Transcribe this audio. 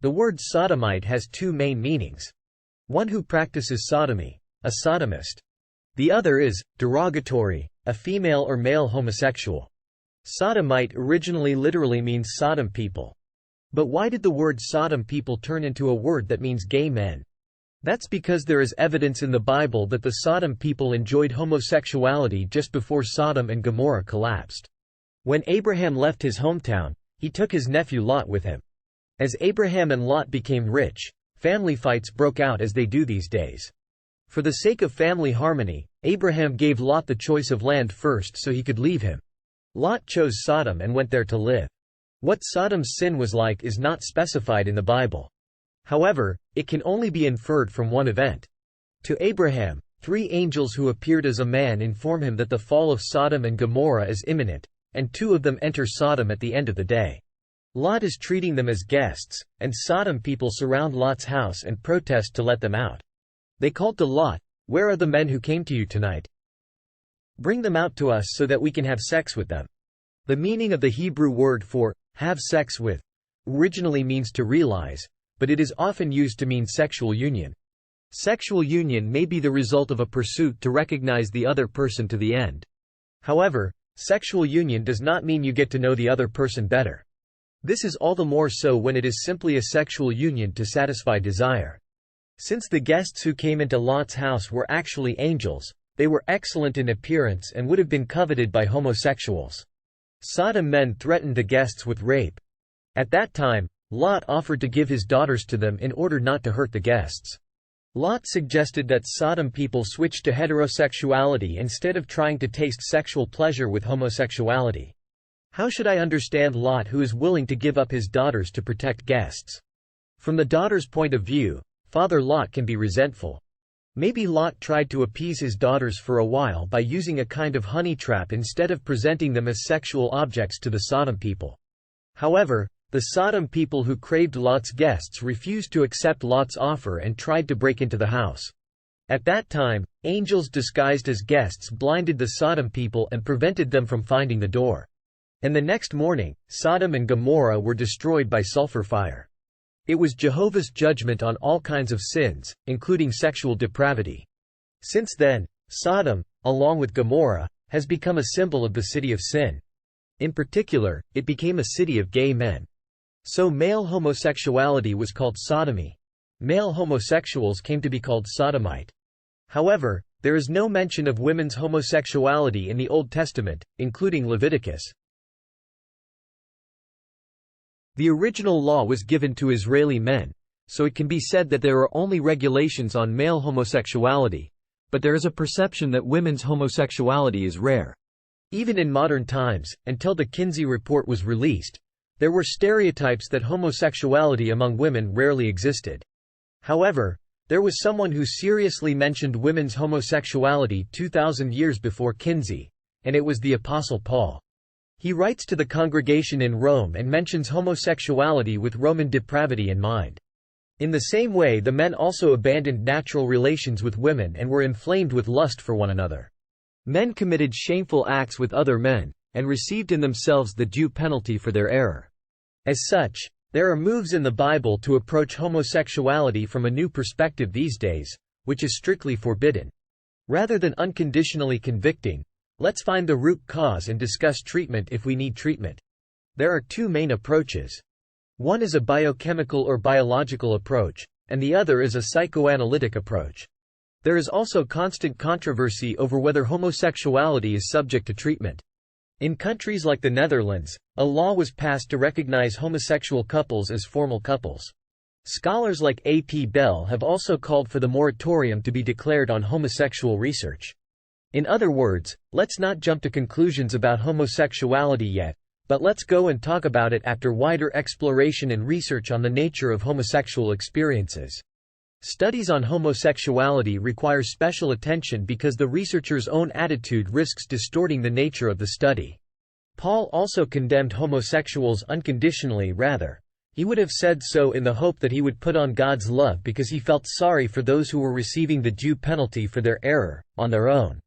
The word sodomite has two main meanings. One who practices sodomy, a sodomist. The other is derogatory, a female or male homosexual. Sodomite originally literally means Sodom people. But why did the word Sodom people turn into a word that means gay men? That's because there is evidence in the Bible that the Sodom people enjoyed homosexuality just before Sodom and Gomorrah collapsed. When Abraham left his hometown, he took his nephew Lot with him. As Abraham and Lot became rich, family fights broke out as they do these days. For the sake of family harmony, Abraham gave Lot the choice of land first so he could leave him. Lot chose Sodom and went there to live. What Sodom's sin was like is not specified in the Bible. However, it can only be inferred from one event. To Abraham, 3 angels who appeared as a man inform him that the fall of Sodom and Gomorrah is imminent, and 2 of them enter Sodom at the end of the day. Lot is treating them as guests, and Sodom people surround Lot's house and protest to let them out. They called to Lot, "Where are the men who came to you tonight? Bring them out to us so that we can have sex with them." The meaning of the Hebrew word for have sex with originally means to realize, but it is often used to mean sexual union. Sexual union may be the result of a pursuit to recognize the other person to the end. However, sexual union does not mean you get to know the other person better. This is all the more so when it is simply a sexual union to satisfy desire. Since the guests who came into Lot's house were actually angels, they were excellent in appearance and would have been coveted by homosexuals. Sodom men threatened the guests with rape. At that time, Lot offered to give his daughters to them in order not to hurt the guests. Lot suggested that Sodom people switch to heterosexuality instead of trying to taste sexual pleasure with homosexuality. How should I understand Lot, who is willing to give up his daughters to protect guests? From the daughter's point of view, Father Lot can be resentful. Maybe Lot tried to appease his daughters for a while by using a kind of honey trap instead of presenting them as sexual objects to the Sodom people. However, the Sodom people who craved Lot's guests refused to accept Lot's offer and tried to break into the house. At that time, angels disguised as guests blinded the Sodom people and prevented them from finding the door. And the next morning, Sodom and Gomorrah were destroyed by sulfur fire. It was Jehovah's judgment on all kinds of sins, including sexual depravity. Since then, Sodom, along with Gomorrah, has become a symbol of the city of sin. In particular, it became a city of gay men. So male homosexuality was called sodomy. Male homosexuals came to be called sodomite. However, there is no mention of women's homosexuality in the Old Testament, including Leviticus. The original law was given to Israeli men, so it can be said that there are only regulations on male homosexuality, but there is a perception that women's homosexuality is rare. Even in modern times, until the Kinsey Report was released, there were stereotypes that homosexuality among women rarely existed. However, there was someone who seriously mentioned women's homosexuality 2,000 years before Kinsey, and it was the Apostle Paul. He writes to the congregation in Rome and mentions homosexuality with Roman depravity in mind. In the same way, the men also abandoned natural relations with women and were inflamed with lust for one another. Men committed shameful acts with other men, and received in themselves the due penalty for their error. As such, there are moves in the Bible to approach homosexuality from a new perspective these days, which is strictly forbidden. Rather than unconditionally convicting, let's find the root cause and discuss treatment if we need treatment. There are 2 main approaches. One is a biochemical or biological approach, and the other is a psychoanalytic approach. There is also constant controversy over whether homosexuality is subject to treatment. In countries like the Netherlands, a law was passed to recognize homosexual couples as formal couples. Scholars like A.P. Bell have also called for the moratorium to be declared on homosexual research. In other words, let's not jump to conclusions about homosexuality yet, but let's go and talk about it after wider exploration and research on the nature of homosexual experiences. Studies on homosexuality require special attention because the researcher's own attitude risks distorting the nature of the study. Paul also condemned homosexuals unconditionally. Rather, he would have said so in the hope that he would put on God's love because he felt sorry for those who were receiving the due penalty for their error, on their own.